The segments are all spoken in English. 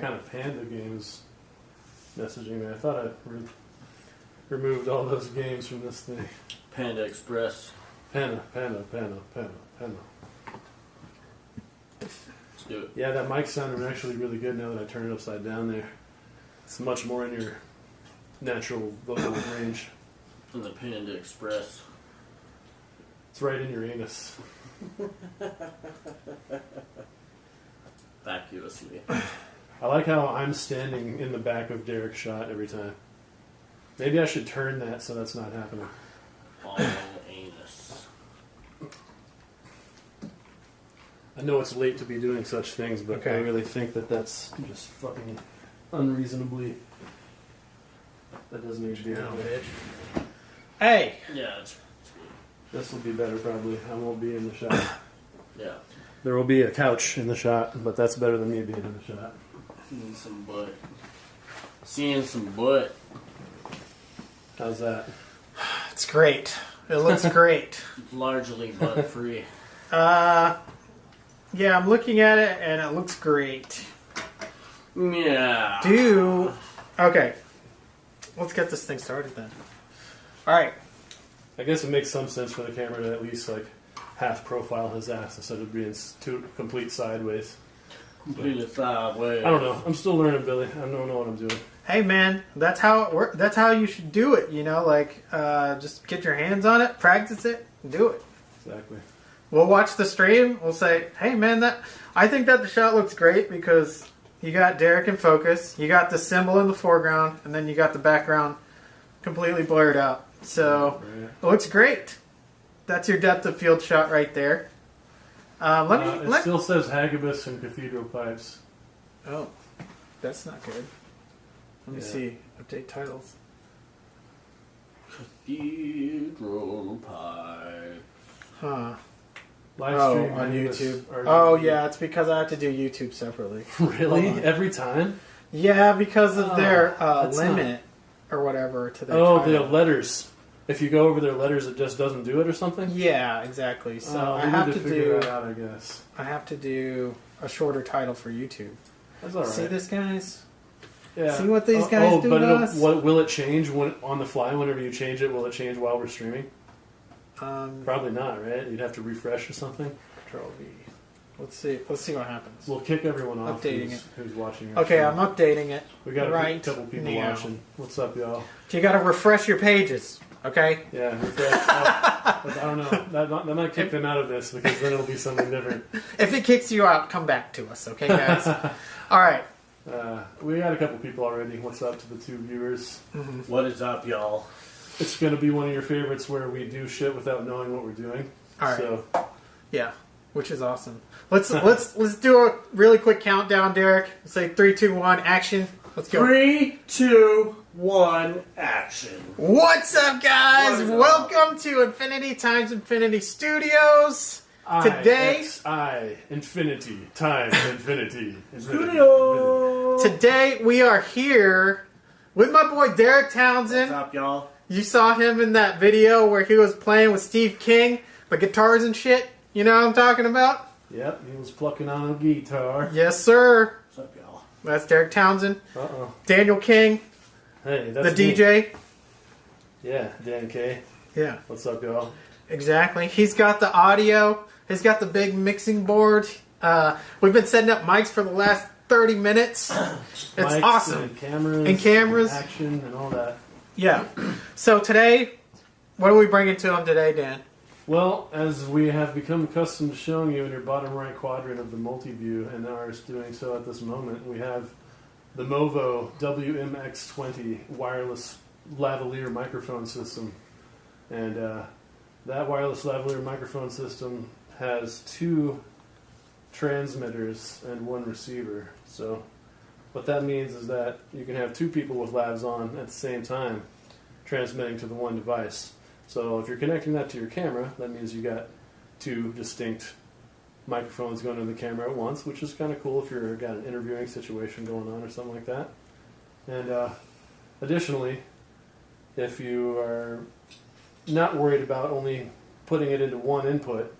kind of Panda game is messaging me. I thought I removed all those games from this thing. Panda Express. Panda. Let's do it. Yeah, that mic sounded actually really good now that I turn it upside down there. It's much more in your natural vocal range. And the Panda Express. It's right in your anus. Vacuously. I like how I'm standing in the back of Derek's shot every time. Maybe I should turn that so that's not happening. All anus. I know it's late to be doing such things, but I really think that that's just fucking unreasonably... That doesn't need to be that way. Hey! Yeah, it's This will be better probably. I won't be in the shot. yeah. There will be a couch in the shot, but that's better than me being in the shot. Seeing some butt. Seeing some butt. How's that? It's great. It looks great. It's largely butt free. Yeah, I'm looking at it and it looks great. Yeah. Okay. Let's get this thing started then. Alright. I guess it makes some sense for the camera to at least like half profile his ass instead of being complete sideways. Completely sideways. I don't know. I'm still learning, Billy. I don't know what I'm doing. Hey man, that's how it works. That's how you should do it, you know, like just get your hands on it, practice it, and do it. Exactly. We'll watch the stream, we'll say, hey man, I think that the shot looks great because you got Derek in focus, you got the symbol in the foreground, and then you got the background completely blurred out. So, it looks great. That's your depth of field shot right there. It still says Hagibis and Cathedral Pipes. Oh, that's not good. Let me see. Update titles. Cathedral Pipes. Huh. Live stream on Hagibis YouTube. or Oh, yeah, it's because I have to do YouTube separately. Really? Every time? Yeah, because of their limit or whatever to their Oh, title. the letters. If you go over their letters, it just doesn't do it or something? Yeah, exactly. So I we have need to figure do. that out, I guess. I have to do a shorter title for YouTube. That's all right. See this, guys? Yeah. See what these guys do but to us? will it change on the fly whenever you change it? Will it change while we're streaming? Probably not, right? You'd have to refresh or something. Control V. Let's see what happens. We'll kick everyone off Updating who's watching. Our Okay, show. I'm updating it. We got right a couple people now. watching. What's up, y'all? You got to refresh your pages, okay? Yeah, refresh. I don't know. That might kick them out of this because then it'll be something different. If it kicks you out, come back to us, okay, guys? All right. We got a couple people already. What's up to the 2 viewers? Mm-hmm. What is up, y'all? It's going to be one of your favorites where we do shit without knowing what we're doing. All right. So, yeah, which is awesome. Let's do a really quick countdown, Derek. Say 3, 2, 1, action. Let's go. 3, 2, 1, action. What's up, guys? What is up? Welcome to Infinity Times Infinity Studios. Today, Infinity times Infinity. Studio. Today we are here with my boy Derek Townsend. What's up, y'all? You saw him in that video where he was playing with Steve King, the guitars and shit. You know what I'm talking about? Yep, he was plucking on a guitar. Yes, sir. What's up, y'all? That's Derek Townsend. Uh-oh. Daniel King, Hey, the that's me. DJ. Yeah, Dan K. Yeah, What's up, y'all? exactly. He's got the audio. He's got the big mixing board. We've been setting up mics for the last 30 minutes. It's Mics awesome. And cameras. And cameras. And action and all that. Yeah. So today, what are we bringing to him today, Dan? Well, as we have become accustomed to showing you in your bottom right quadrant of the multi-view, and are doing so at this moment, we have the Movo WMX-20 wireless lavalier microphone system. And that wireless lavalier microphone system has 2 transmitters and 1 receiver. So what that means is that you can have 2 people with lavs on at the same time transmitting to the one device. So if you're connecting that to your camera, that means you got 2 distinct microphones going to the camera at once, which is kind of cool if you've got an interviewing situation going on or something like that. And additionally, if you are not worried about only putting it into one input,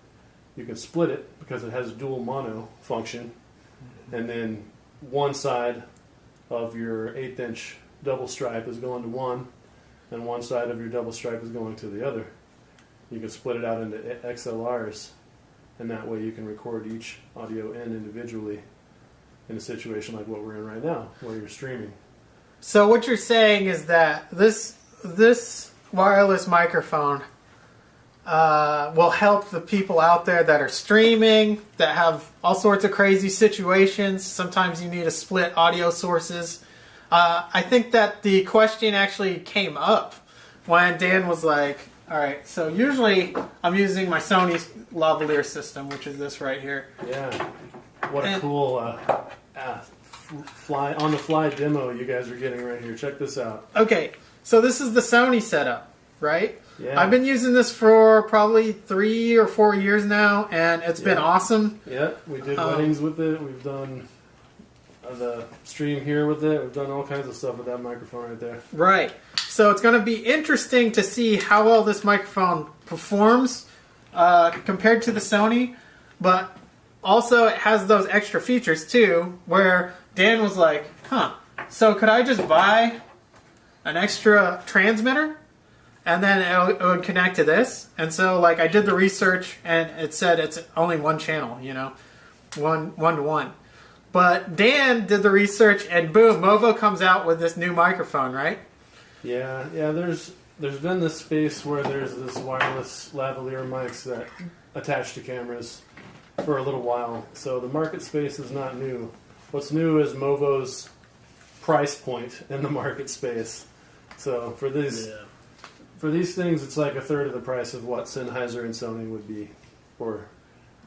you can split it because it has a dual mono function, and then one side of your 1/8 inch double stripe is going to one, and one side of your double stripe is going to the other. You can split it out into XLRs, and that way you can record each audio in individually in a situation like what we're in right now, where you're streaming. So what you're saying is that this wireless microphone will help the people out there that are streaming, that have all sorts of crazy situations. Sometimes you need to split audio sources. I think that the question actually came up when Dan was like, all right, so usually I'm using my Sony lavalier system, which is this right here. Yeah. What a cool on-the-fly demo you guys are getting right here. Check this out. Okay, so this is the Sony setup, right? Yeah. I've been using this for probably 3 or 4 years now, and it's been awesome. Yeah, we did weddings with it. We've done the stream here with it. We've done all kinds of stuff with that microphone right there. Right. So it's going to be interesting to see how well this microphone performs compared to the Sony, but also it has those extra features too, where Dan was like, so could I just buy an extra transmitter? And then it would connect to this. And so, like, I did the research, and it said it's only one channel, you know, one to one. But Dan did the research, and boom, Movo comes out with this new microphone, right? Yeah. There's been this space where there's this wireless lavalier mics that attach to cameras for a little while. So the market space is not new. What's new is Movo's price point in the market space. So for these. Yeah. For these things, it's like a third of the price of what Sennheiser and Sony would be, or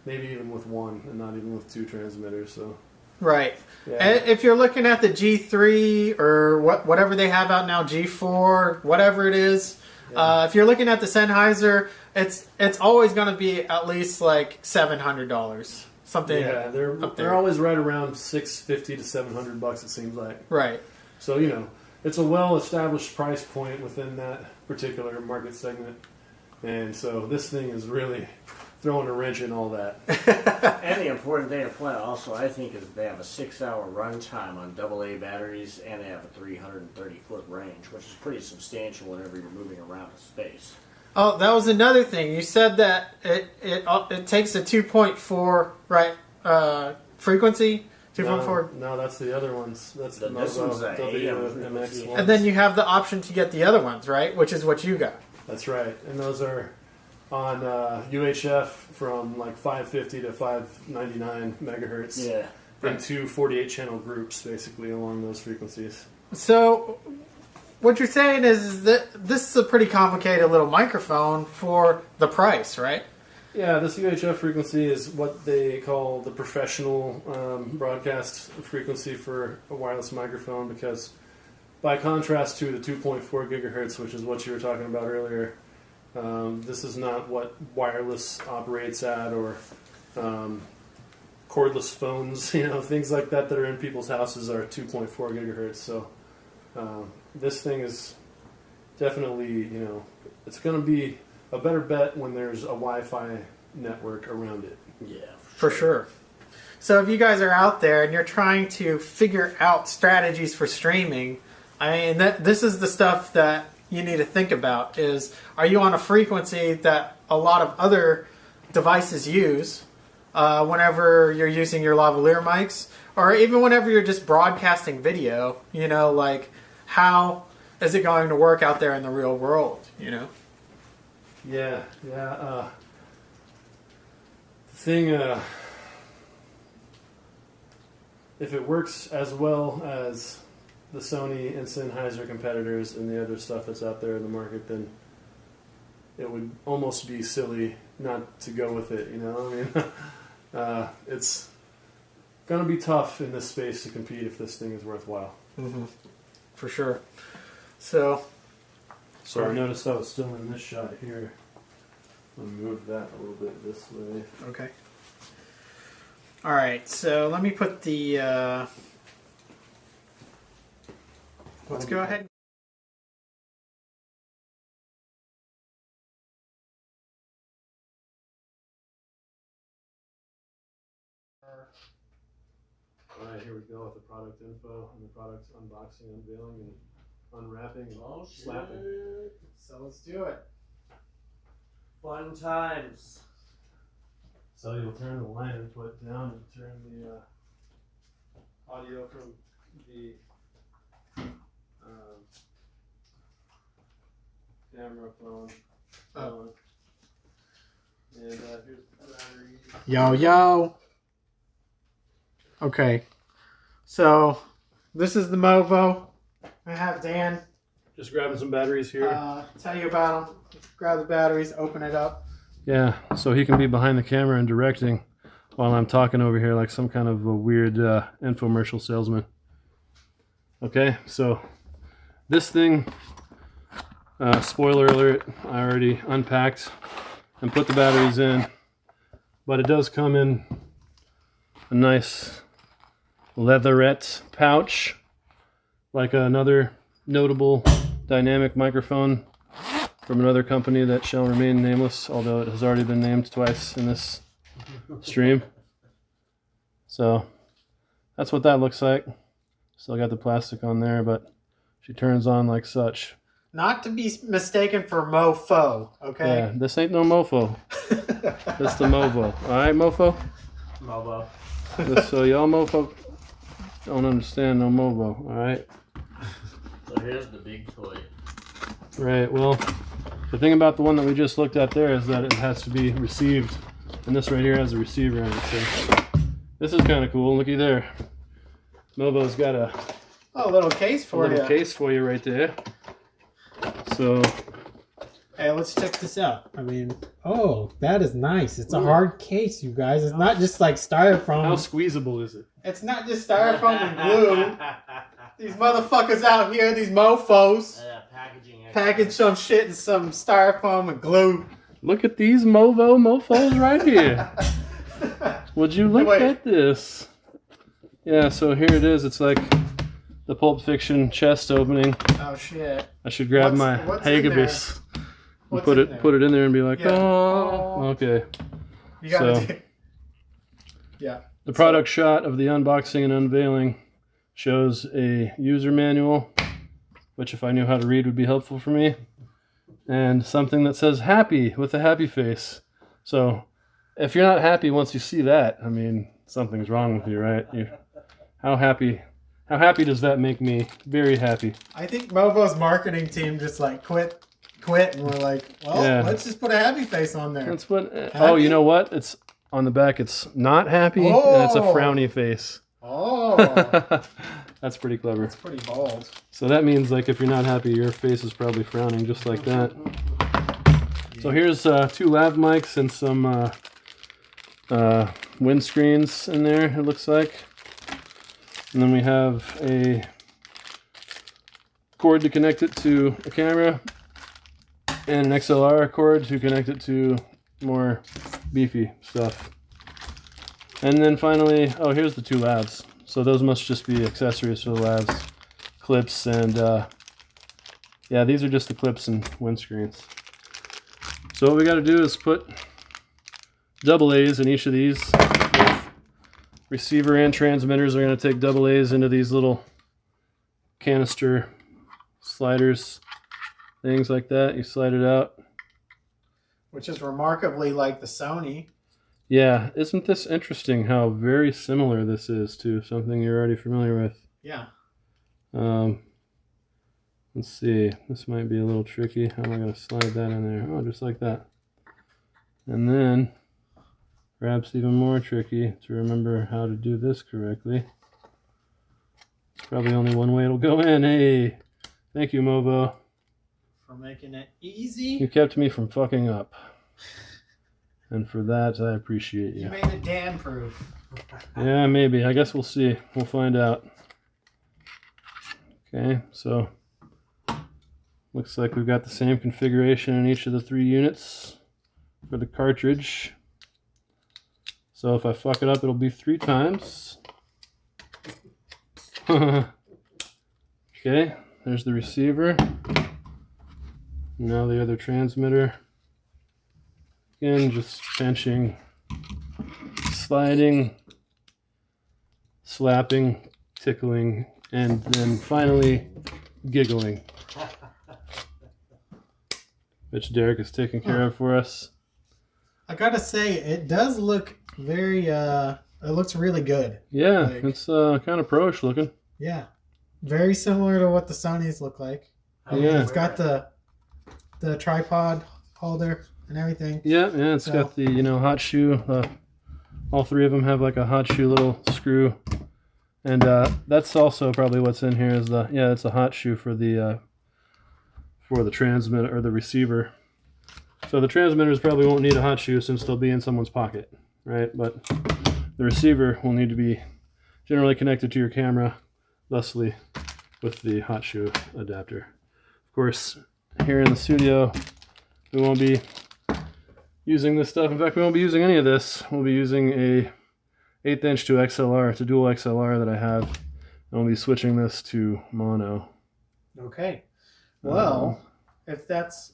maybe even with one, and not even with two transmitters. So, right. Yeah. And if you're looking at the G3 or whatever they have out now, G4, whatever it is, if you're looking at the Sennheiser, it's always going to be at least like $700, something. Yeah, they're always right around $650 to $700. It seems like. Right. So it's a well-established price point within that particular market segment, and so this thing is really throwing a wrench in all that. And the important thing to point out also, I think, is they have a 6-hour runtime on AA batteries, and they have a 330-foot range, which is pretty substantial whenever you're moving around a space. Oh, that was another thing. You said that it takes a 2.4 frequency. 2.4. No, that's the other ones. That's the this one's a WMX ones. And then you have the option to get the other ones, right? Which is what you got. That's right. And those are on UHF from like 550 to 599 megahertz. Yeah. And two 48-channel groups, basically, along those frequencies. So what you're saying is that this is a pretty complicated little microphone for the price, right? Yeah, this UHF frequency is what they call the professional broadcast frequency for a wireless microphone, because by contrast to the 2.4 gigahertz, which is what you were talking about earlier, this is not what wireless operates at, or cordless phones, things like that are in people's houses are 2.4 gigahertz. So this thing is definitely, it's going to be a better bet when there's a Wi-Fi network around it. Yeah, for sure. So if you guys are out there and you're trying to figure out strategies for streaming, I mean, this is the stuff that you need to think about. Is, are you on a frequency that a lot of other devices use whenever you're using your lavalier mics, or even whenever you're just broadcasting video? Like, how is it going to work out there in the real world? Yeah. The thing, if it works as well as the Sony and Sennheiser competitors and the other stuff that's out there in the market, then it would almost be silly not to go with it. It's going to be tough in this space to compete if this thing is worthwhile. Mm-hmm. For sure. So I noticed I was still in this shot here. I'll move that a little bit this way. Okay. All right, so let me put the... let's go ahead. All right, here we go with the product info and the product unboxing, unveiling, and unwrapping and slapping. So let's do it. Fun times. So you'll turn the line input down and turn the audio from the camera phone on. And here's the battery. Yo. Okay. So this is the Movo. I have Dan Just grabbing some batteries here. tell you about them. Grab the batteries, open it up. Yeah, so he can be behind the camera and directing while I'm talking over here like some kind of a weird infomercial salesman. Okay, so this thing, spoiler alert, I already unpacked and put the batteries in, but it does come in a nice leatherette pouch, like another notable dynamic microphone from another company that shall remain nameless, although it has already been named twice in this stream. So that's what that looks like. Still got the plastic on there, but she turns on like such. Not to be mistaken for Mofo, okay? Yeah, this ain't no mofo. This the Movo. Alright, mofo? Movo. So y'all mofo don't understand no Movo, alright? So here's the big toy. Right, well, the thing about the one that we just looked at there is that it has to be received, and this right here has a receiver in it, so this is kind of cool. Looky there. Movo's got a little case for you. case for you right there. So, Hey, let's check this out. I mean, oh, that is nice. It's a hard case, you guys. It's not just like styrofoam. how squeezable is it? It's not just styrofoam and glue. These motherfuckers out here, these mofos, package some shit in some styrofoam and glue. Look at these mofos right here. Would you look at this? Yeah, so here it is. It's like the Pulp Fiction chest opening. Oh shit! I should grab my Hagibis and put it in there and be like, oh, okay. You gotta So, do. Yeah. The product shot of the unboxing and unveiling shows a user manual, which if I knew how to read would be helpful for me, and something that says happy with a happy face. So if you're not happy once you see that, I mean, something's wrong with you, right? How happy does that make me? Very happy. I think Movo's marketing team just like quit, and we're like, well, let's just put a happy face on there. That's what. Oh, you know what? It's on the back. It's not happy, and it's a frowny face. Oh, that's pretty clever. that's pretty bold. So that means like if you're not happy, your face is probably frowning just like that. So here's 2 lav mics and some windscreens in there, it looks like. And then we have a cord to connect it to a camera and an XLR cord to connect it to more beefy stuff. And then finally, oh, here's the 2 lavs. So those must just be accessories for the lavs. Clips and, yeah, these are just the clips and windscreens. So what we got to do is put AA's in each of these. Both receiver and transmitters are going to take AA's into these little canister sliders, things like that. You slide it out. Which is remarkably like the Sony. Yeah, isn't this interesting how very similar this is to something you're already familiar with? Yeah. Let's see, this might be a little tricky. How am I going to slide that in there? Oh, just like that. And then, perhaps even more tricky to remember how to do this correctly. There's probably only one way it'll go in. Hey, thank you, Movo. For making it easy. You kept me from fucking up. And for that, I appreciate you. You made it Dan-proof. Yeah, maybe. I guess we'll see. We'll find out. Okay, so looks like we've got the same configuration in each of the 3 units for the cartridge. So if I fuck it up, it'll be 3 times. Okay, there's the receiver. Now the other transmitter. Again, just pinching, sliding, slapping, tickling, and then finally giggling, which Derek is taking care of for us. I gotta say, it does look very, it looks really good. Yeah, like, it's kind of pro-ish looking. Yeah. Very similar to what the Sonys look like. Yeah. It's got the tripod holder and everything. Yeah, it's got the, you know, hot shoe. All three of them have like a hot shoe little screw. And that's also probably what's in here is it's a hot shoe for the transmitter or the receiver. So the transmitters probably won't need a hot shoe since they'll be in someone's pocket, right? But the receiver will need to be generally connected to your camera, thusly with the hot shoe adapter. Of course, here in the studio, we won't be using this stuff. In fact, we won't be using any of this. We'll be using a 1/8 inch to XLR, to dual XLR that I have. And we'll be switching this to mono. Okay. Well, if that's...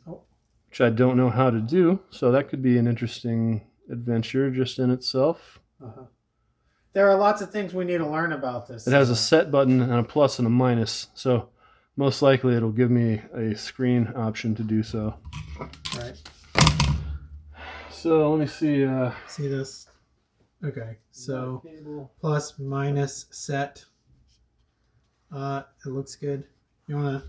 which I don't know how to do, so that could be an interesting adventure just in itself. There are lots of things we need to learn about this. It has a set button and a plus and a minus, so most likely it'll give me a screen option to do so. Right. So let me see. See this? Okay, so plus, minus, set. It looks good. You want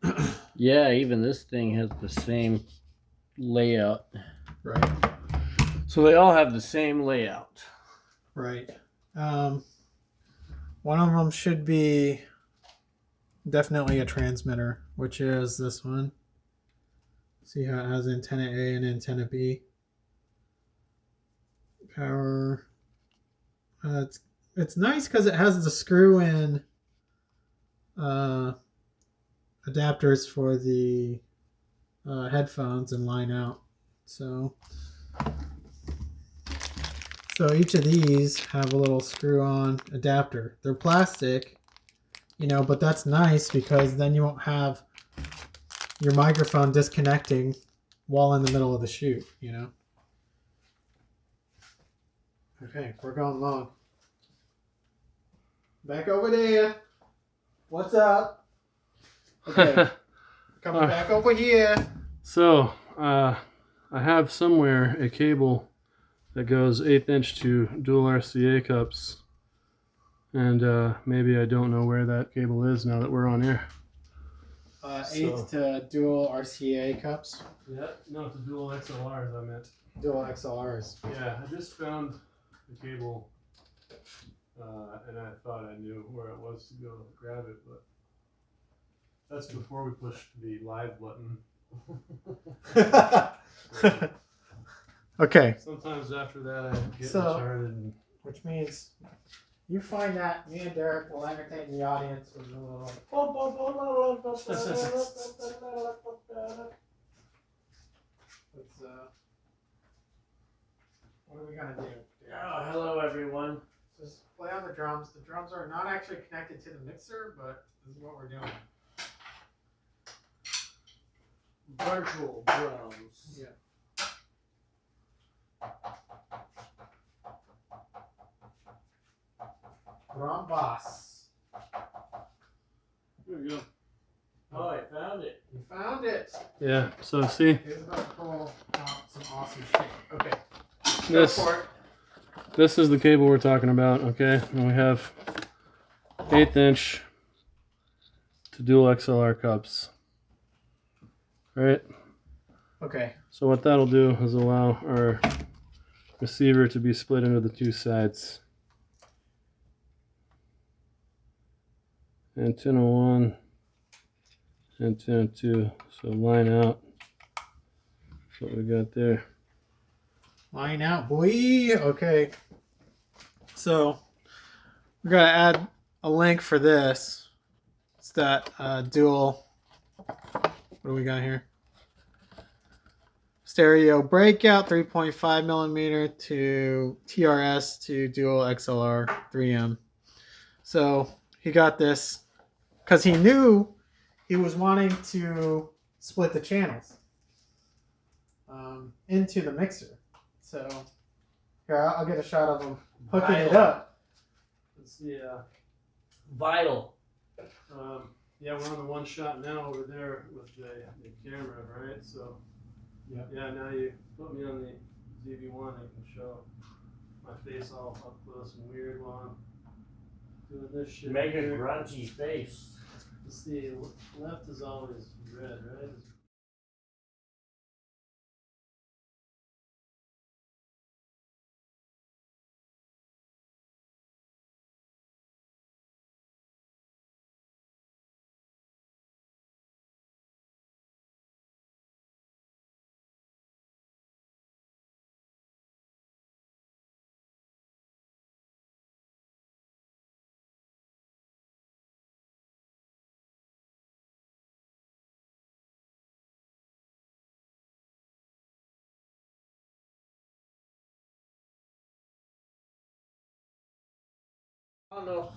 to... Yeah, even this thing has the same layout. Right. So they all have the same layout. Right. One of them should be definitely a transmitter, which is this one. See how it has antenna A and antenna B. Power. It's nice because it has the screw-in adapters for the headphones and line out. So each of these have a little screw-on adapter. They're plastic, you know, but that's nice because then you won't have your microphone disconnecting while in the middle of the shoot, you know. Okay, we're going long. Back over there. What's up? Okay, coming back over here. So, I have somewhere a cable that goes 1/8 inch to dual RCA cups. And maybe I don't know where that cable is now that we're on air. 1/8 to dual RCA cups? Yeah, no, to dual XLRs I meant. Dual XLRs. Yeah, I just found the cable and I thought I knew where it was to go grab it, but that's before we pushed the live button. Okay. Sometimes after that I get started. And... which means you find that me and Derek will entertain the audience with a little... what are we going to do? Oh, hello everyone. Just play on the drums. The drums are not actually connected to the mixer, but this is what we're doing. Virtual drums. Yeah. Drum boss. There we go. Oh, I found it. You found it. Yeah, so see. Here's about to pull out some awesome shit. Okay. This, go for it. This is the cable we're talking about, okay? And we have 1/8 inch to dual XLR cups. Right? Okay. So what that'll do is allow our receiver to be split into the two sides. Antenna 1, antenna 2. So line out. That's what we got there. Line out, boy. Okay. So we're gonna add a link for this. It's that dual. What do we got here? Stereo breakout 3.5 millimeter to TRS to dual XLR 3M. So he got this because he knew he was wanting to split the channels into the mixer. So here, I'll get a shot of him hooking it up. let's see. Vital. Yeah, we're on the one shot now over there with the camera, right? So, yeah, now you put me on the ZV-1, I can show my face all up close and weird while I'm doing this shit. Make a grungy face. Let's see, left is always red, right? Oh no.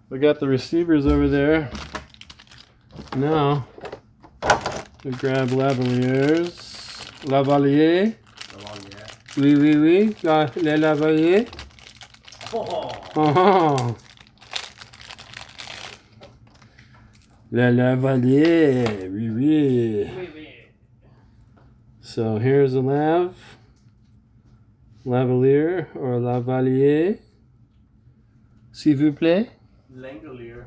We got the receivers over there. Now, we grab Lavalier's. Lavalier. Oui, oui, oui. Les Lavalier. Oh. Les Lavalier. Oui, oui. So here's a Lavalier or Lavalier. S'il vous plaît. Lavalier.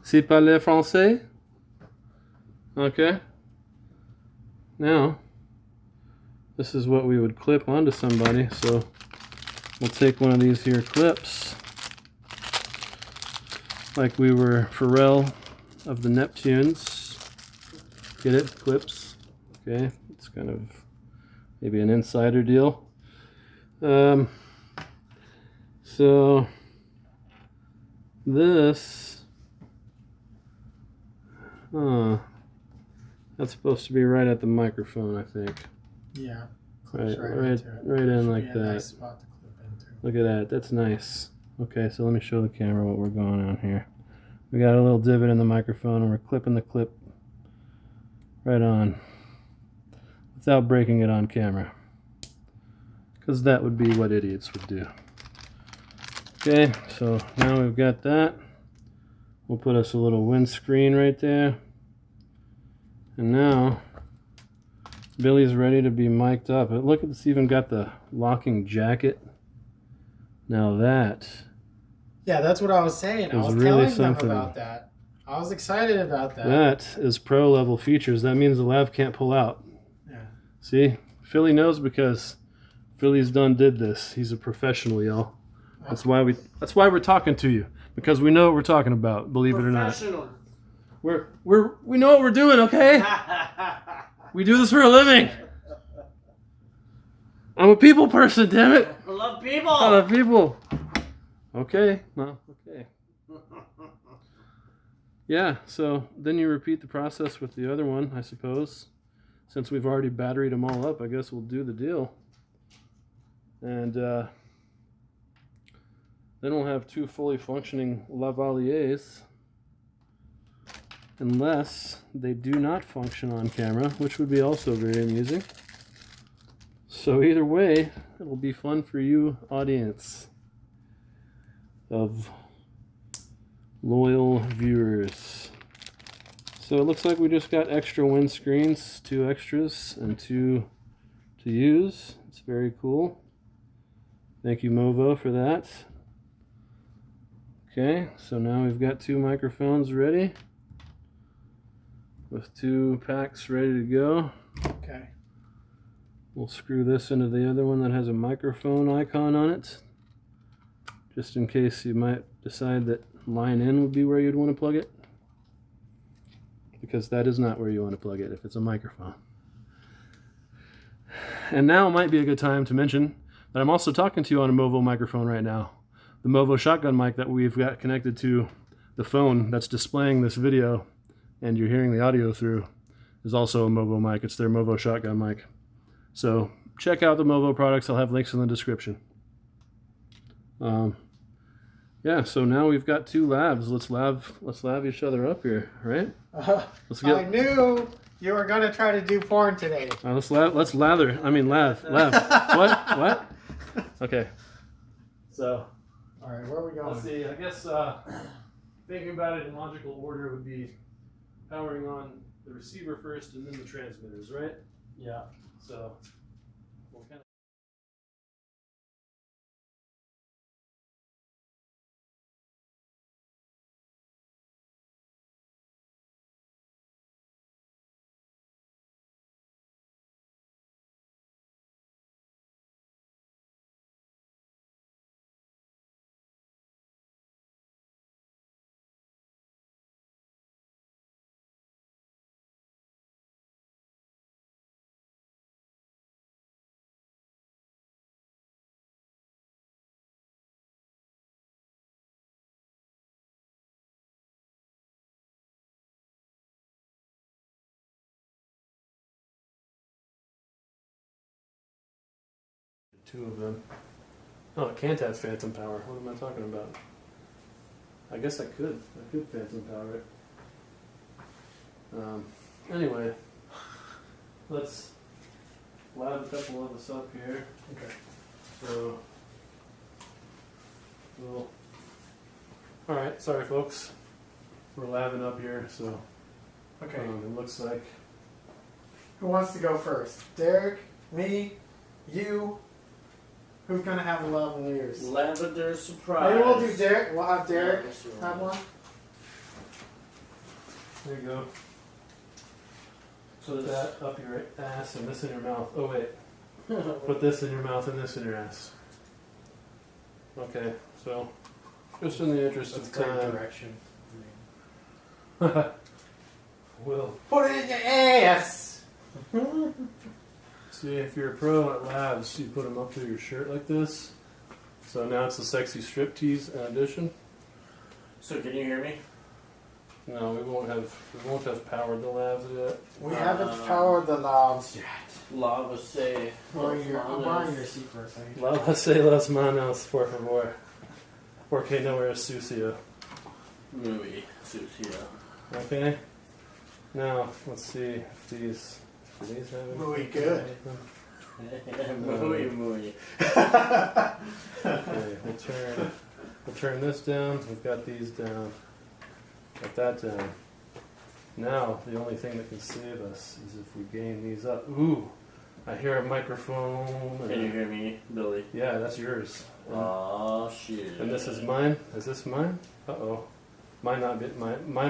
C'est parler français? Okay. Now, this is what we would clip onto somebody. So we'll take one of these here clips, like we were Pharrell of the Neptunes. Get it? Clips. Okay. It's kind of maybe an insider deal. So this, that's supposed to be right at the microphone, I think. Yeah. Right in like that. Nice spot to clip into. Look at that. That's nice. Okay, so let me show the camera what we're going on here. We got a little divot in the microphone, and we're clipping the clip right on without breaking it on camera, because that would be what idiots would do. Okay, so now we've got that. We'll put us a little windscreen right there. And now Billy's ready to be mic'd up. But look, it's even got the locking jacket. Now that, yeah, that's what I was saying. I was really telling them about that. I was excited about that. That is pro level features. That means the lav can't pull out. Yeah. See, Philly knows because Philly's did this. He's a professional, y'all. That's why we're talking to you, because we know what we're talking about. Believe it or not, we know what we're doing. Okay, we do this for a living. I'm a people person, damn it. I love people. I love people. Okay, well, okay. Yeah, so then you repeat the process with the other one, I suppose. Since we've already batteried them all up, I guess we'll do the deal. And then we'll have two fully functioning Lavaliers, unless they do not function on camera, which would be also very amusing. So either way, it'll be fun for you, audience of loyal viewers. So it looks like we just got extra windscreens, 2 extras and 2 to use. It's very cool. Thank you, Movo, for that. Okay, so now we've got 2 microphones ready with 2 packs ready to go. Okay. We'll screw this into the other one that has a microphone icon on it, just in case you might decide that line in would be where you'd want to plug it, because that is not where you want to plug it if it's a microphone. And now might be a good time to mention that I'm also talking to you on a Movo microphone right now. The Movo shotgun mic that we've got connected to the phone that's displaying this video and you're hearing the audio through is also a Movo mic. It's their Movo shotgun mic. So check out the Movo products. I'll have links in the description. Yeah, so now we've got 2 lavs. Let's lav each other up here, right? I knew you were gonna try to do porn today. Let's lav. What? Okay. So, All right, where are we going? Let's see. I guess thinking about it in logical order would be powering on the receiver first and then the transmitters, right? Yeah. So we'll kind of. Two of them. Oh, it can't have phantom power. What am I talking about? I guess I could. I could phantom power it. Anyway, let's lab a couple of us up here. Okay. So, well, all right. Sorry, folks. We're labbing up here, so Okay. it looks like. Who wants to go first? Derek, me, you. Who's gonna have the lavaliers? Lavender surprise. Maybe we'll do Derek. We'll have Derek Yeah, have one. There you go. So Put this, that up your ass and this in your mouth. Oh wait. Put this in your mouth and this in your ass. Okay, so just in the interest That's of great time, direction. we'll Put it in your ass. see if you're a pro at labs. You put them up through your shirt like this. So now it's a sexy striptease edition. so can you hear me? No, we won't have powered the labs yet. We haven't powered the knobs yet. Lava say. I'm borrowing your seat for a second. Lava se las manos, por favor. Porque no eres sucio. Muy sucio. Okay. Now let's see if these. Do these have anything? Muy good. Muy, muy. Okay, we'll turn this down. We've got these down. Got that down. Now the only thing that can save us is if we gain these up. Ooh, I hear a microphone. Can you hear me, Billy? Yeah, that's yours. Oh shit. And this is mine. Is this mine? Uh oh. Mine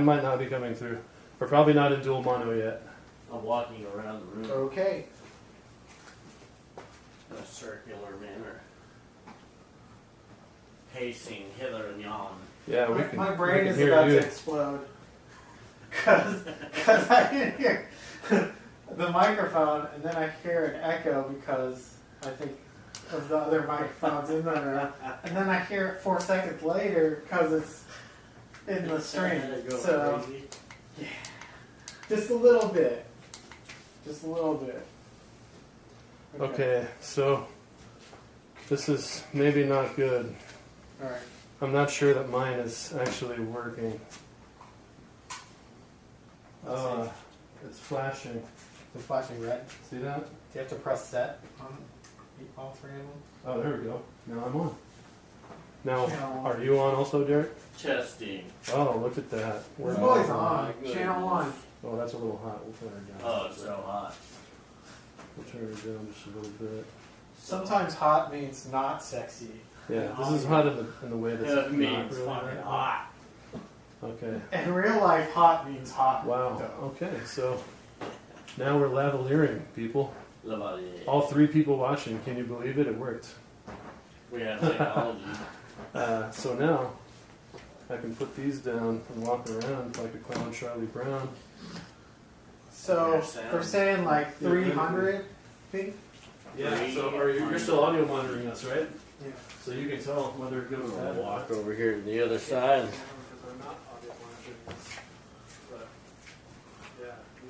might not be coming through. We're probably not in dual mono yet. I'm walking around the room Okay. in a circular manner, pacing hither and yon. Yeah, we can. My we brain can is hear about you. to explode. Because I can hear the microphone and then I hear an echo because I think of the other microphones in there. And then I hear it 4 seconds later because it's in the stream. So, yeah. Just a little bit. Just a little bit. Okay, so this is maybe not good. Alright. I'm not sure that mine is actually working. Let's see. It's flashing. It's flashing red. See that? Do you have to press set on all three of them? Oh, there we go. Now I'm on. Now, Channel. are you on also, Derek? Testing. Oh, look at that. We're We're boys Oh, on. my goodness. Channel 1. Oh, that's a little hot. We'll turn her down. Oh, it's so hot. We'll turn her down just a little bit. Sometimes hot means not sexy. Yeah, this is hot in the way that It it's means not really fucking that hot. Okay. In real life, hot means hot. Wow. though. Okay, so now we're lavaliering, people. Lavalier. All 3 people watching. Can you believe it? It worked. We have technology. So now I can put these down and walk around like a clown Charlie Brown. So Your sound. we're saying like 300 feet? Yeah, so you're still audio monitoring us, right? Yeah. So you can tell whether it goes bad. Walk over here to the other side.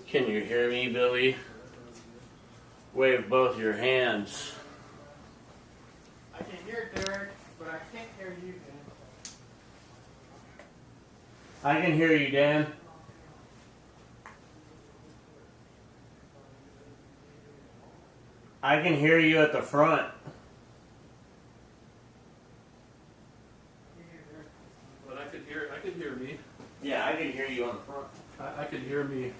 Can you hear me, Billy? Wave both your hands. I can hear Derek, but I can't hear you, Dan. I can hear you, Dan. I can hear you at the front. I could hear me. Yeah, I can hear you on the front. I could hear me.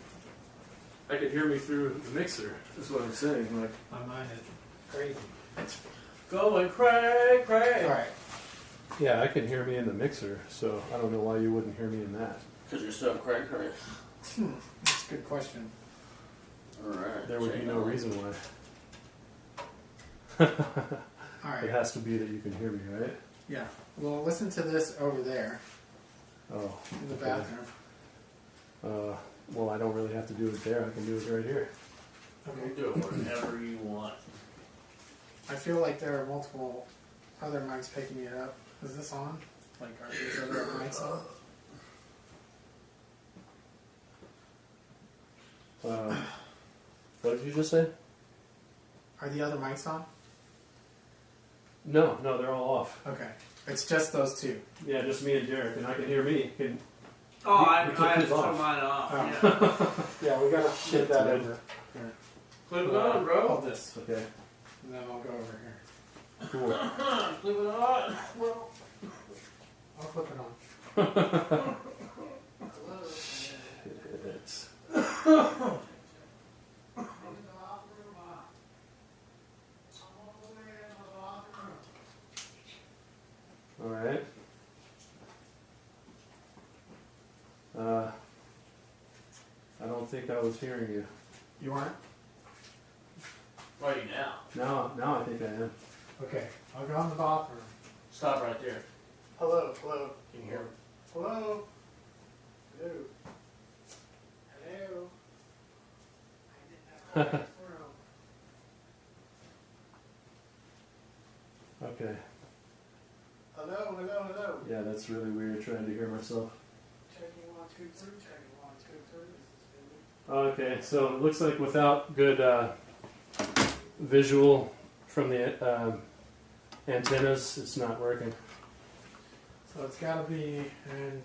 I could hear me through the mixer. Is what I'm saying. Like My mind is crazy. Going cray, cray. All right. yeah, I can hear me in the mixer. So I don't know why you wouldn't hear me in that. Because you're so cray, cray. That's a good question. All right. There would be no reason why. All It right. has to be that you can hear me, right? Yeah. Well, listen to this over there Oh. in the okay. bathroom. Well, I don't really have to do it there. I can do it right here. You do it whenever you want. I feel like there are multiple other mics picking it up. Is this on? Like, are these other mics on? What did you just say? Are the other mics on? No, they're all off. Okay. It's just those two. Yeah, just me and Derek, and I can hear me. Oh, You I took have to his turn off. mine off. Oh. Yeah. Yeah, we gotta Shit, get that dude. over. Here. Clip it on, bro. Hold this, Okay, and then I'll go over here. cool. Clip it on, bro. I'll flip it on. It's, all right. I don't think I was hearing you. You want it? Where are you now? Now I think I am. Okay. I'll go in the bathroom. Stop right there. Hello, hello. Can you hear me? Hello. Hello. Hello. I didn't have Okay. Hello, hello, hello. Yeah, that's really weird trying to hear myself. Checking 1, 2, 3. Checking 1, 2, 3. This is Okay, so it looks like without good visual from the antennas, it's not working. So it's got to be in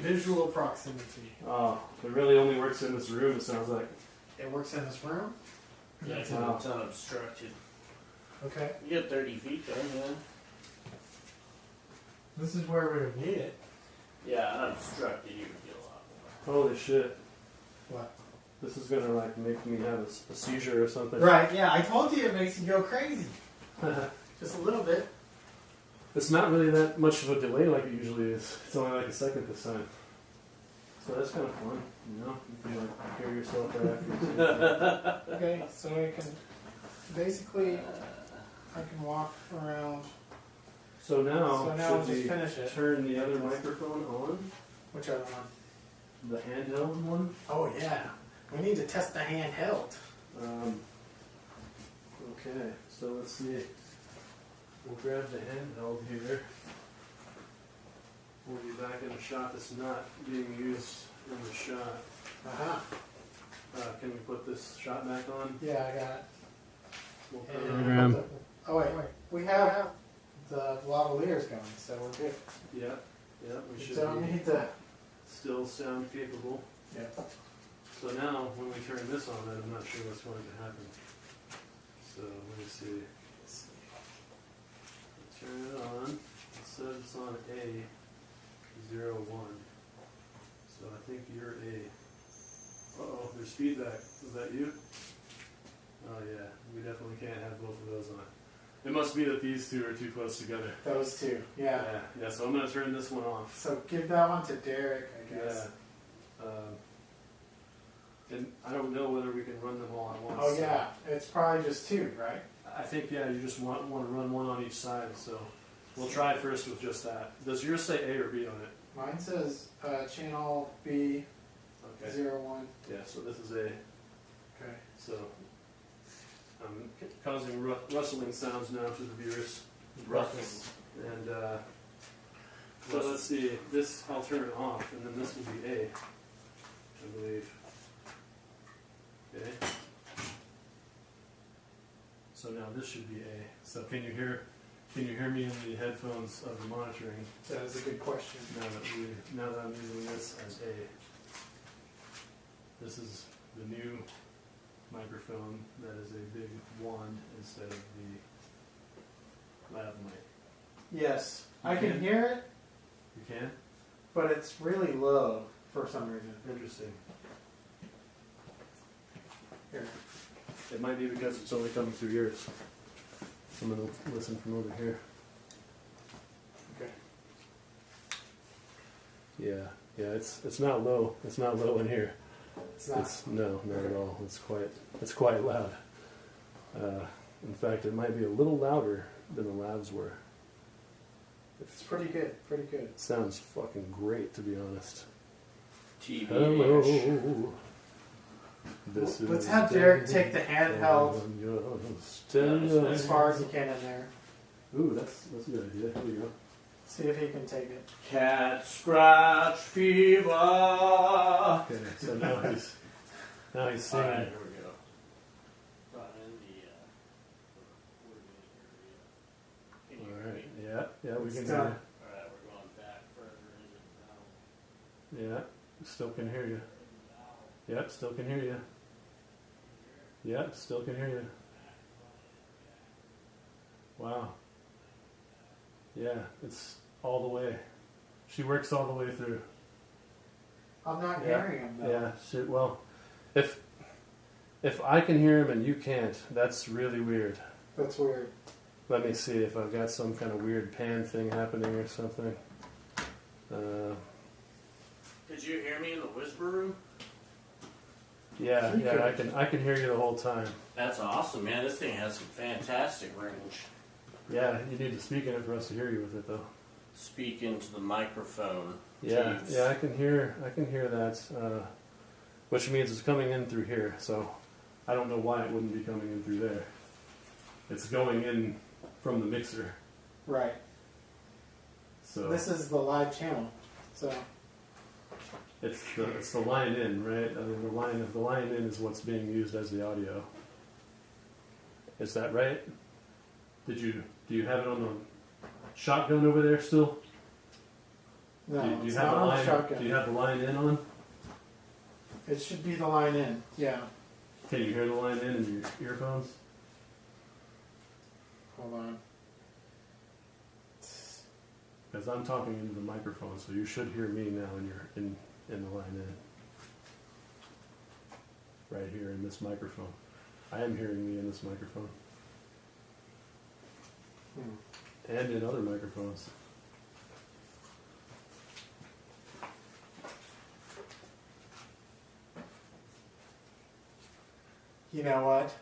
visual proximity. Oh, it really only works in this room, it sounds like. It works in this room? Yeah, That's Wow. it's unobstructed. Okay. You get 30 feet there, man. This is where we would need it. Yeah, unobstructed, you would get a lot more. Holy shit. What? This is gonna like make me have a seizure or something. Right, yeah, I told you it makes you go crazy. Just a little bit. It's not really that much of a delay like it usually is. It's only like a second this time. So that's kind of fun, you know? You can like hear yourself right after you see it. Okay, so I can basically I can walk around. So now, So now should we'll just we finish it. turn the other microphone on? Which other one? The handheld one? Oh yeah, we need to test the handheld. Okay, so let's see. We'll grab the handheld here. We'll be back in a shot that's not being used in the shot. Uh-huh. Can we put this shot back on? Yeah, I got it. We'll put And- it oh wait, we have the lavaliers going, so we're good. Yeah, we should So I be need the still sound capable. yeah. So now, when we turn this on, I'm not sure what's going to happen. So let me see. Turn it on. It says it's on A01. So I think you're A. Uh-oh, there's feedback. Is that you? Oh yeah, we definitely can't have both of those on. It must be that these two are too close together. Those two, yeah. Yeah, so I'm going to turn this one off. So give that one to Derek, I guess. Yeah. And I don't know whether we can run them all at once. Oh yeah, it's probably just two, right? I think, yeah, you just want to run one on each side, so we'll try first with just that. Does yours say A or B on it? Mine says channel B01. Okay. Yeah, so this is A. Okay. So I'm causing rustling sounds now to the viewers. Rustling. And so let's see, this I'll turn it off, and then this will be A, I believe. Okay. So now this should be A. So can you hear me in the headphones of the monitoring? That is a good question. Now that I'm using this as A. This is the new microphone that is a big wand instead of the lav mic. Yes, You I can can? hear it. You can? but it's really low for some reason. Interesting. Here. It might be because it's only coming through yours. I'm going to listen from over here. Okay. Yeah, it's not low. It's not low in here. It's not. No, not at all. It's quite loud. In fact, it might be a little louder than the lavs were. It's pretty good. Pretty good. It sounds fucking great, to be honest. TBH. Hello. Let's have Derek take the handheld as far as he can in there. Ooh, that's a good idea. Here we go. See if he can take it. Cat scratch fever. Okay, so now he's singing. All right, here we go. Brought in the All right. Yeah, we can It's hear done. you. All right, we're going back further into the Yeah, still can hear you. Yep, still can hear you. Yep, still can hear you. Wow. Yeah, it's all the way. She works all the way through. I'm not Yeah. hearing him though. Yeah, shit. Well, if I can hear him and you can't, that's really weird. That's weird. Let me see if I've got some kind of weird pan thing happening or something. Did you hear me in the whisper room? Yeah, I can hear you the whole time. That's awesome, man. This thing has some fantastic range. Yeah, you need to speak in it for us to hear you with it, though. Speak into the microphone. Yeah, Jeeves. yeah, I can hear that, which means it's coming in through here. So I don't know why it wouldn't be coming in through there. It's going in from the mixer. Right. So This is the live channel. So it's the line in, right? I mean, the line in is what's being used as the audio. Is that right? Do you have it on the shotgun over there still? no, do you it's have not the on line? the shotgun. Do you have the line in on? It should be the line in. Yeah. Can you hear the line in your earphones? Hold on. Because I'm talking into the microphone, so you should hear me now in the line in. Right here in this microphone. I am hearing me in this microphone. And in other microphones. You know what?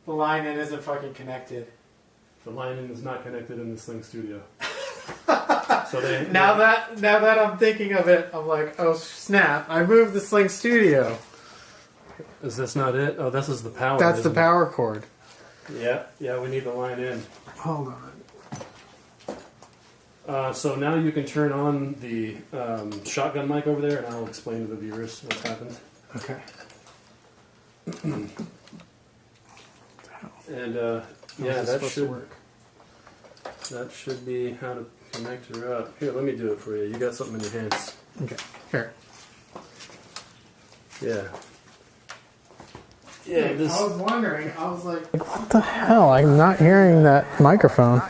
The line in isn't fucking connected. The line in is not connected in the Slingstudio. So Now that I'm thinking of it, I'm like, oh snap! I moved the Slingstudio. Is this not it? Oh, this is the power. That's the isn't power cord. it? Yeah, we need the line in. Hold on. So now you can turn on the shotgun mic over there, and I'll explain to the viewers what's happened. Okay. And How's this that supposed to work? That should be how to connect her up. Here, let me do it for you. You got something in your hands. Okay. Here. Yeah. Yeah, I was wondering. I was like, what the hell? I'm not hearing that microphone.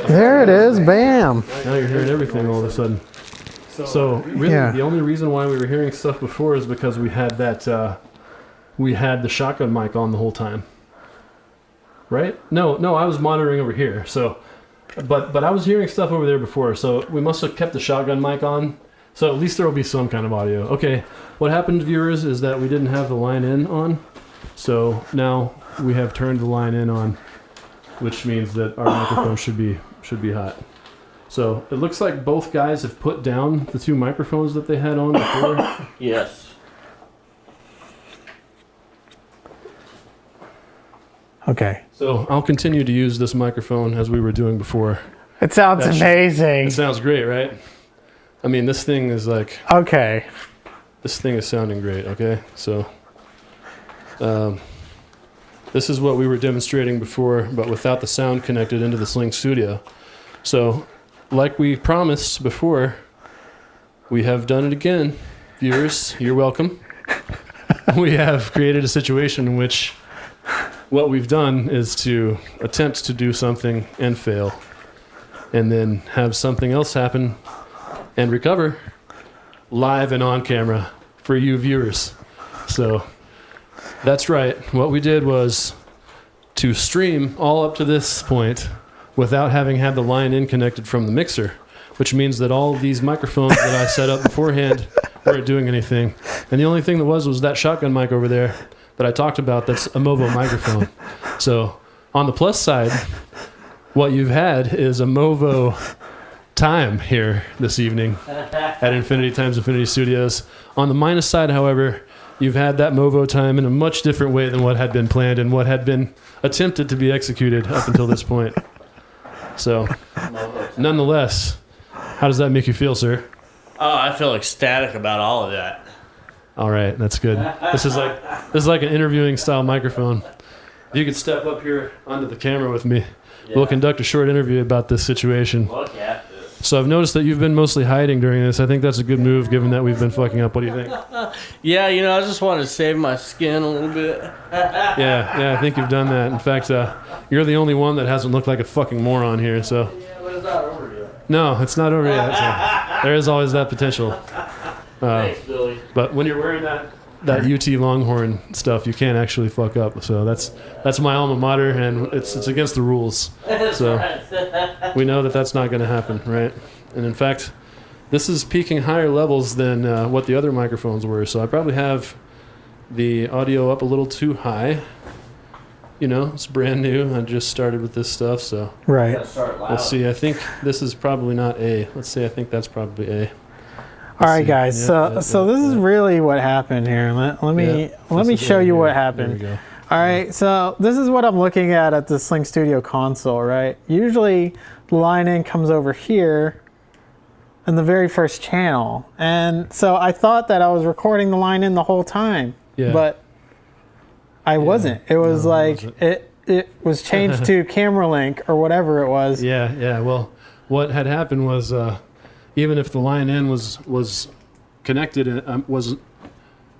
There it is. Bam. now you're hearing everything all of a sudden. So really, Yeah. the only reason why we were hearing stuff before is because we had that we had the shotgun mic on the whole time. Right? No, I was monitoring over here. So, but I was hearing stuff over there before. So we must have kept the shotgun mic on. So at least there will be some kind of audio. Okay. What happened, viewers, is that we didn't have the line in on. So now we have turned the line in on, which means that our microphone should be hot. So it looks like both guys have put down the two microphones that they had on before. Yes. Okay. So I'll continue to use this microphone as we were doing before. It sounds That sh- amazing. It sounds great, right? I mean, this thing is like, Okay. this thing is sounding great, okay? So this is what we were demonstrating before, but without the sound connected into the Slingstudio. So like we promised before, we have done it again. Viewers, you're welcome. We have created a situation in which what we've done is to attempt to do something and fail, and then have something else happen and recover live and on camera for you viewers. So that's right. What we did was to stream all up to this point without having had the line in connected from the mixer, which means that all of these microphones that I set up beforehand weren't doing anything. And the only thing that was that shotgun mic over there that I talked about that's a Movo microphone. So on the plus side, what you've had is a Movo time here this evening at Infinity Times Infinity Studios. On the minus side, however, you've had that Movo time in a much different way than what had been planned and what had been attempted to be executed up until this point. So, nonetheless, how does that make you feel, sir? Oh, I feel ecstatic about all of that. All right, that's good. This is like an interviewing style microphone. If you could step up here onto the camera with me, we'll conduct a short interview about this situation. Look at this. So I've noticed that you've been mostly hiding during this. I think that's a good move, given that we've been fucking up. What do you think? Yeah, I just wanted to save my skin a little bit. Yeah, I think you've done that. In fact, you're the only one that hasn't looked like a fucking moron here. So. Yeah, but it's not over yet. No, it's not over yet. So there is always that potential. Thanks, Billy. But when you're wearing that UT Longhorn stuff, you can't actually fuck up. So that's my alma mater, and it's against the rules. So we know that that's not going to happen, right? And in fact, this is peaking higher levels than what the other microphones were. So I probably have the audio up a little too high. It's brand new. I just started with this stuff, so Right. let's see. I think this is probably not A. Let's see. I think that's probably A. All right, guys. So this is really what happened here. Let me show you what happened. There we go. All right. So this is what I'm looking at the Slingstudio console, right? Usually the line in comes over here in the very first channel, and so I thought that I was recording the line in the whole time, but I wasn't. It was it was changed to camera link or whatever it was. Yeah. Well, what had happened was. Even if the line in was connected and was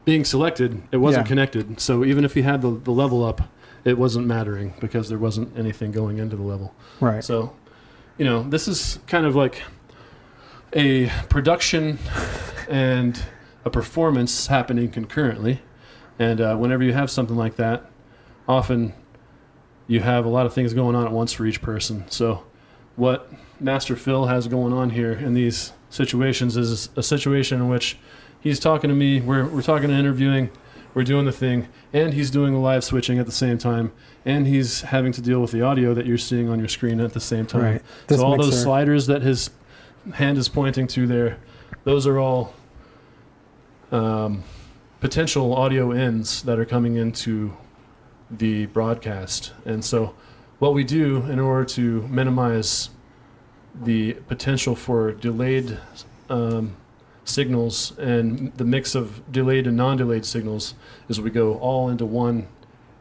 being selected, it wasn't connected. So even if you had the level up, it wasn't mattering because there wasn't anything going into the level. Right. So, this is kind of like a production and a performance happening concurrently. And whenever you have something like that, often you have a lot of things going on at once for each person. So what Master Phil has going on here in these situations is a situation in which he's talking to me, we're talking and interviewing, we're doing the thing, and he's doing the live switching at the same time, and he's having to deal with the audio that you're seeing on your screen at the same time. Right. So all those sliders that his hand is pointing to there, those are all potential audio ins that are coming into the broadcast. And so what we do in order to minimize the potential for delayed signals and the mix of delayed and non-delayed signals is we go all into one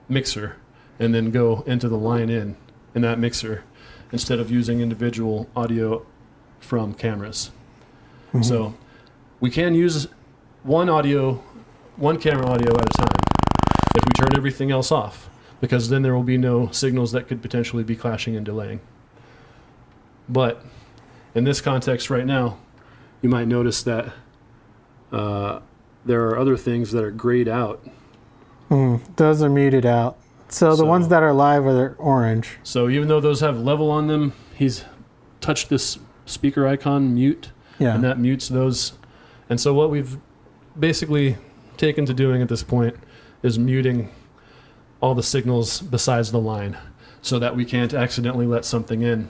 mixer and then go into the line in that mixer instead of using individual audio from cameras. Mm-hmm. So we can use one camera audio at a time if we turn everything else off, because then there will be no signals that could potentially be clashing and delaying. But in this context right now, you might notice that there are other things that are grayed out. Those are muted out. So the ones that are live are orange. So even though those have level on them, he's touched this speaker icon, mute, and that mutes those. And so what we've basically taken to doing at this point is muting all the signals besides the line so that we can't accidentally let something in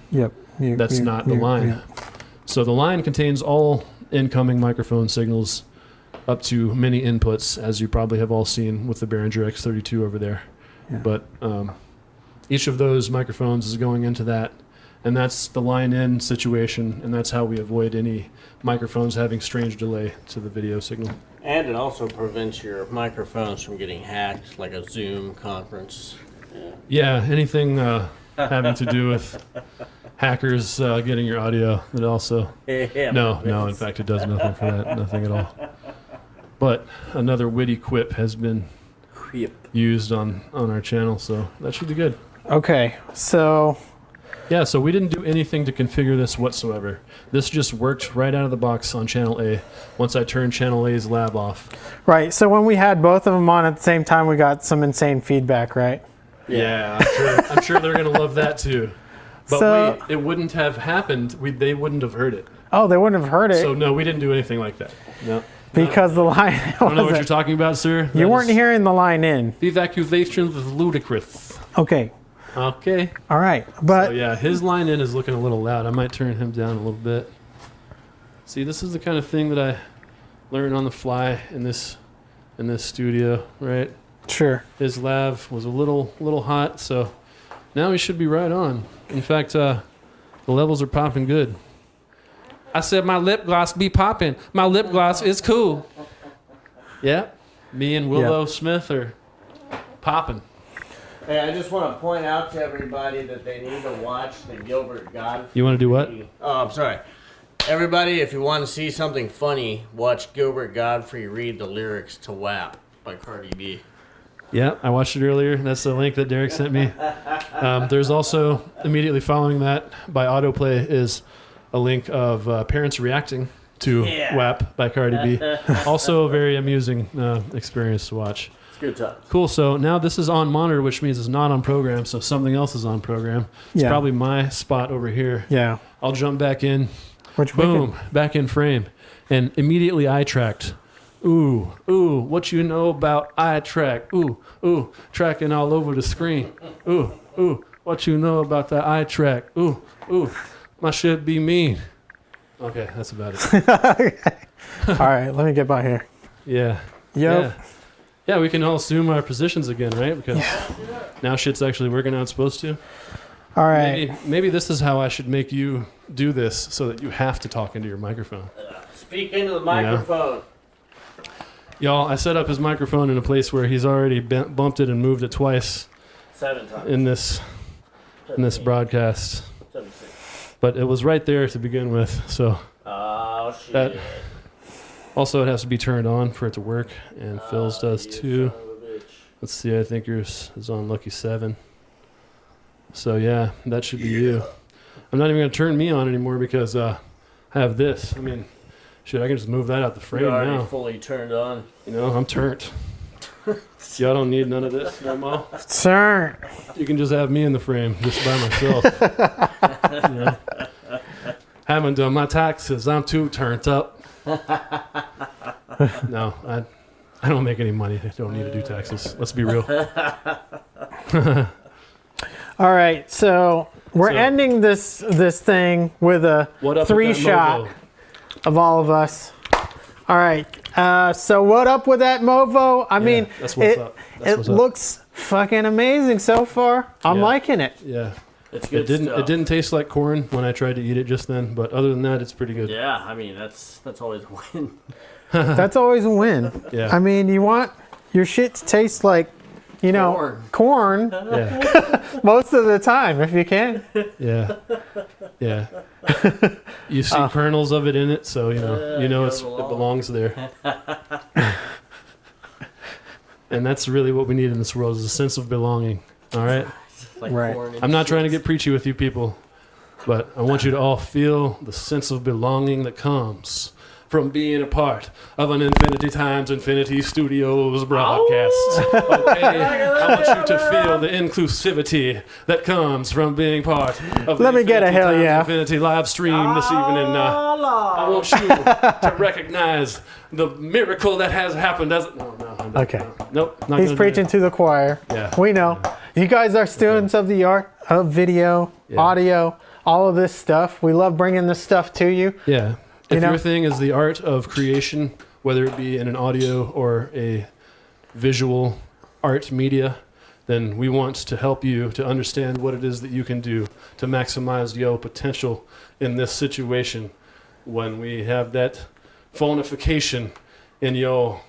that's not the line. So the line contains all incoming microphone signals up to many inputs, as you probably have all seen with the Behringer X-32 over there. Yeah. But each of those microphones is going into that, and that's the line in situation, and that's how we avoid any microphones having strange delay to the video signal. And it also prevents your microphones from getting hacked, like a Zoom conference. Yeah, anything having to do with hackers getting your audio. It also no. In fact, it does nothing for that. Nothing at all. But another witty quip has been used on our channel, so that should be good. Okay, so Yeah, so we didn't do anything to configure this whatsoever. This just worked right out of the box on channel A once I turned channel A's lab off. Right, so when we had both of them on at the same time, we got some insane feedback, right? Yeah, I'm sure they're going to love that too. But So- it wouldn't have happened. They wouldn't have heard it. Oh, they wouldn't have heard it So no, we didn't do anything like that. No. because the line I don't know what you're talking about, sir. You weren't hearing the line in. These accusations is ludicrous. Okay, Okay. all right. But So yeah, his line in is looking a little loud. I might turn him down a little bit. See, this is the kind of thing that I learned on the fly in this studio, right? sure. His lav was a little hot, so now he should be right on. In fact, the levels are popping good. I said my lip gloss be popping. My lip gloss is cool. Yeah, me and Willow Smith are popping. Hey, I just want to point out to everybody that they need to watch the Gilbert Godfrey. You want to do what? Oh, I'm sorry. Everybody, if you want to see something funny, watch Gilbert Godfrey read the lyrics to WAP by Cardi B. Yeah, I watched it earlier. That's the link that Derek sent me. There's also, immediately following that, by autoplay, is a link of parents reacting to WAP by Cardi B. Also a very amusing experience to watch. It's good times. Cool, so now this is on monitor, which means it's not on program, so something else is on program. It's Yeah. probably my spot over here. Yeah. I'll jump back in, Which we boom, back in frame, and immediately eye tracked. Ooh, ooh, what you know about eye track? Ooh, ooh, tracking all over the screen. Ooh, ooh, what you know about that eye track? Ooh, ooh, my shit be mean. Okay, that's about it. All right, let me get by here. Yeah. Yep. Yeah, we can all assume our positions again, right? Because now shit's actually working how it's supposed to. All right. Maybe this is how I should make you do this so that you have to talk into your microphone. Speak into the microphone. Y'all, I set up his microphone in a place where he's already bumped it and moved it twice 7 times. in this broadcast. 7, 6. But it was right there to begin with, so Oh, shit. that also it has to be turned on for it to work, and Phil's does you too. son of a bitch. Let's see, I think yours is on Lucky 7. So yeah, that should be you. I'm not even going to turn me on anymore because I have this. I mean, shit, I can just move that out the frame You're already now. fully turned on. You know, I'm turned. Y'all don't need none of this no more. Sir. You can just have me in the frame just by myself. You know? Haven't done my taxes. I'm too turned up. No, I don't make any money. I don't need to do taxes. Let's be real. All right, so we're So- ending this thing with a What up with 3-shot that Movo? of all of us. All right, so what up with that Movo? I mean, that's what's it, up. That's it what's up. looks fucking amazing so far. I'm Yeah. liking it. Yeah. It's good It stuff. didn't taste like corn when I tried to eat it just then, but other than that, it's pretty good. Yeah, I mean, that's always a win. That's always a win. Yeah. I mean, you want your shit to taste like, you know, corn Yeah. most of the time if you can. Yeah. Yeah. You see kernels of it in it, so you know it belongs there. And that's really what we need in this world is a sense of belonging. All right? Like Right. corn and I'm not trying to shit. get preachy with you people, but I want you to all feel the sense of belonging that comes from being a part of an Infinity Times Infinity Studios broadcast. Okay? I want you to feel the inclusivity that comes from being part of the Let me get a Infinity hell Times yeah. Infinity live stream this evening. I want you to recognize the miracle that has happened. Okay. Nope. Not He's gonna do preaching it. to the choir. Yeah. We know. You guys are students of the art of video, Yeah. audio, all of this stuff. We love bringing this stuff to you. Yeah. If know? your thing is the art of creation, whether it be in an audio or a visual art media, then we want to help you to understand what it is that you can do to maximize your potential in this situation when we have that phonification in your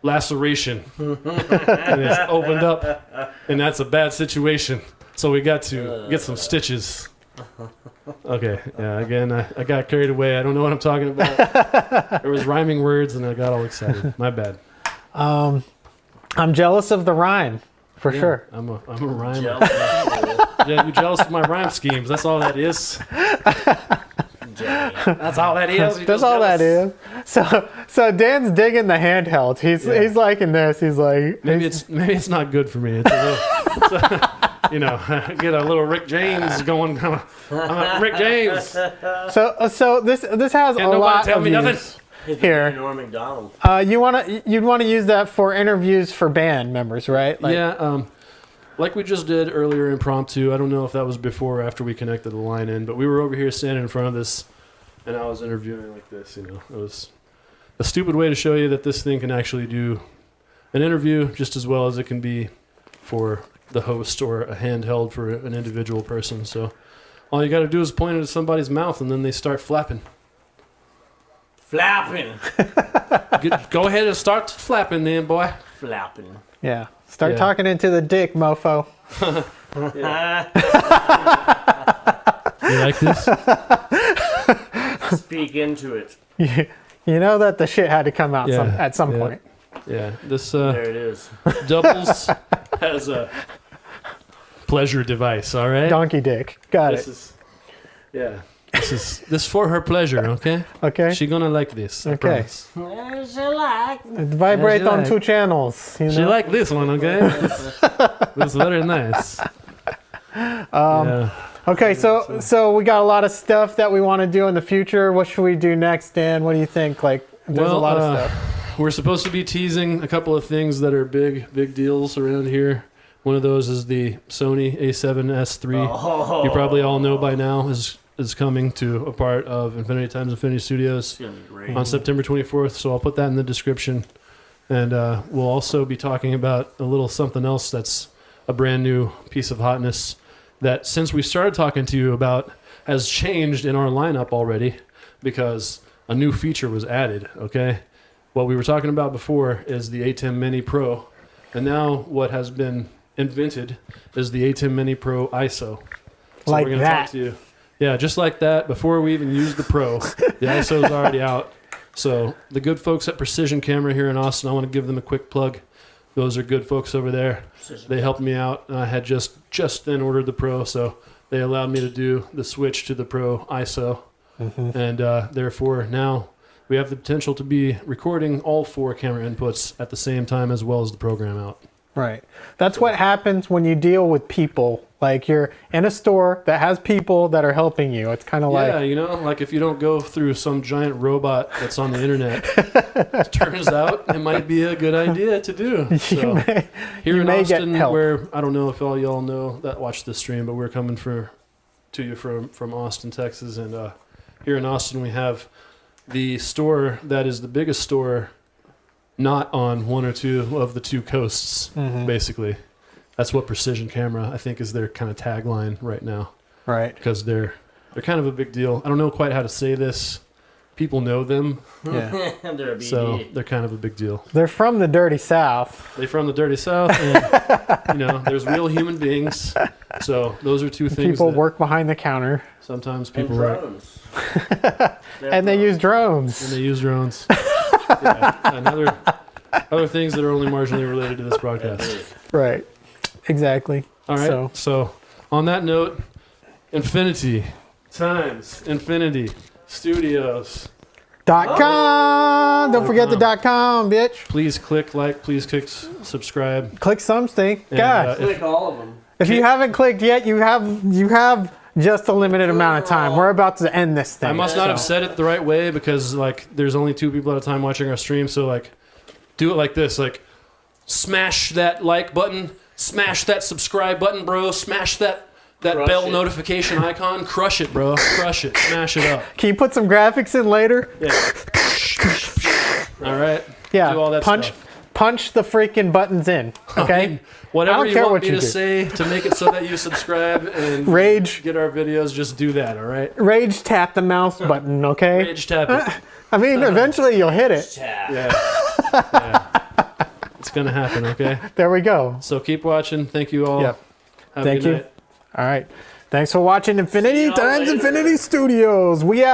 laceration and it's opened up and that's a bad situation. So we got to get some stitches. Okay, yeah, again, I got carried away. I don't know what I'm talking about. There was rhyming words and I got all excited. My bad. I'm jealous of the rhyme, for Yeah, sure. I'm a rhymer. Jealous. Yeah, you're jealous of my rhyme schemes. That's all that is. That's all that is. That's all that is. So Dan's digging the handheld. He's liking this. He's like, maybe it's not good for me. It's you know, get a little Rick James going. I'm a Rick James. So this has Can't a lot tell of me nothing. here. Norm Macdonald. You'd want to use that for interviews for band members, right? Like, yeah. Like we just did earlier, impromptu. I don't know if that was before or after we connected the line in, but we were over here standing in front of this, and I was interviewing like this. You know, it was a stupid way to show you that this thing can actually do an interview just as well as it can be for the host or a handheld for an individual person. So all you got to do is point it at somebody's mouth, and then they start flapping. Flapping. Go ahead and start flapping, then, boy. Flapping. Yeah. Start talking into the dick, mofo. You like this? Speak into it. You know that the shit had to come out at some point. Yeah. This There it is. doubles as a pleasure device. All right. Donkey dick. Got This it. is. Yeah. This for her pleasure. Okay. Okay. She gonna like this. I Okay. promise. It vibrates Yeah, she on like. 2 channels. You know? She like this one. Okay. This is very nice. Yeah. Okay, so we got a lot of stuff that we want to do in the future. What should we do next, Dan? What do you think? Like, there's a lot of stuff. We're supposed to be teasing a couple of things that are big deals around here. One of those is the Sony A7S3. Oh. You probably all know by now is coming to a part of Infinity Times Infinity Studios It's gonna be great. on September 24th. So I'll put that in the description, and we'll also be talking about a little something else that's a brand new piece of hotness that, since we started talking to you about, has changed in our lineup already because a new feature was added. Okay, what we were talking about before is the A10 Mini Pro, and now what has been invented is the A10 Mini Pro ISO. So Like we're gonna that. talk to you. Yeah, just like that. Before we even use the Pro, the ISO is already out. So the good folks at Precision Camera here in Austin, I want to give them a quick plug. Those are good folks over there. They helped me out. I had just then ordered the Pro, so they allowed me to do the switch to the Pro ISO. Mm-hmm. And therefore, now we have the potential to be recording all 4 camera inputs at the same time as well as the program out. Right. That's what happens when you deal with people. Like, you're in a store that has people that are helping you. It's kind of Yeah, like... you know, like if you don't go through some giant robot that's on the internet, it turns out it might be a good idea to do. So, here in Austin, where I don't know if all y'all know that watch this stream, but we're coming to you from Austin, Texas, and here in Austin we have the store that is the biggest store not on one or two of the 2 coasts, basically. That's what Precision Camera, I think, is their kind of tagline right now. Right. Because they're kind of a big deal. I don't know quite how to say this. People know them, Yeah. They're a BD. so they're kind of a big deal. They're from the dirty South. They're from the dirty South, and you know, there's real human beings. So those are 2 things. People that work behind the counter. sometimes And people write. drones. And they use drones. And they use drones. Yeah, and other things that are only marginally related to this broadcast. Right. Exactly. All right. So on that note, Infinity Times Infinity Studios. .com. Don't forget the .com, bitch. Please click like. Please click subscribe. Click something. And, God, Click all of them. if you haven't clicked yet, you have just a limited amount of time. We're about to end this thing. I must not have said it the right way because like there's only 2 people at a time watching our stream. So like, do it like this. Like, smash that like button. Smash that subscribe button, bro. Smash that bell notification icon. Crush it, bro. Crush it. Smash it up. Can you put some graphics in later? Yeah. All right. Yeah. Do all that stuff. Punch the freaking buttons in. Okay. I mean, whatever I don't you care want what me you to do. say to make it so that you subscribe and Rage. get our videos, just do that. All right. Rage tap the mouse button. Okay. Rage tap it. I mean, eventually you'll hit it. Yeah. It's gonna happen. Okay. There we go. So keep watching. Thank you all. Yep. Have a Thank good you. night. All right. Thanks for watching Infinity y'all Times later. Infinity Studios. We out.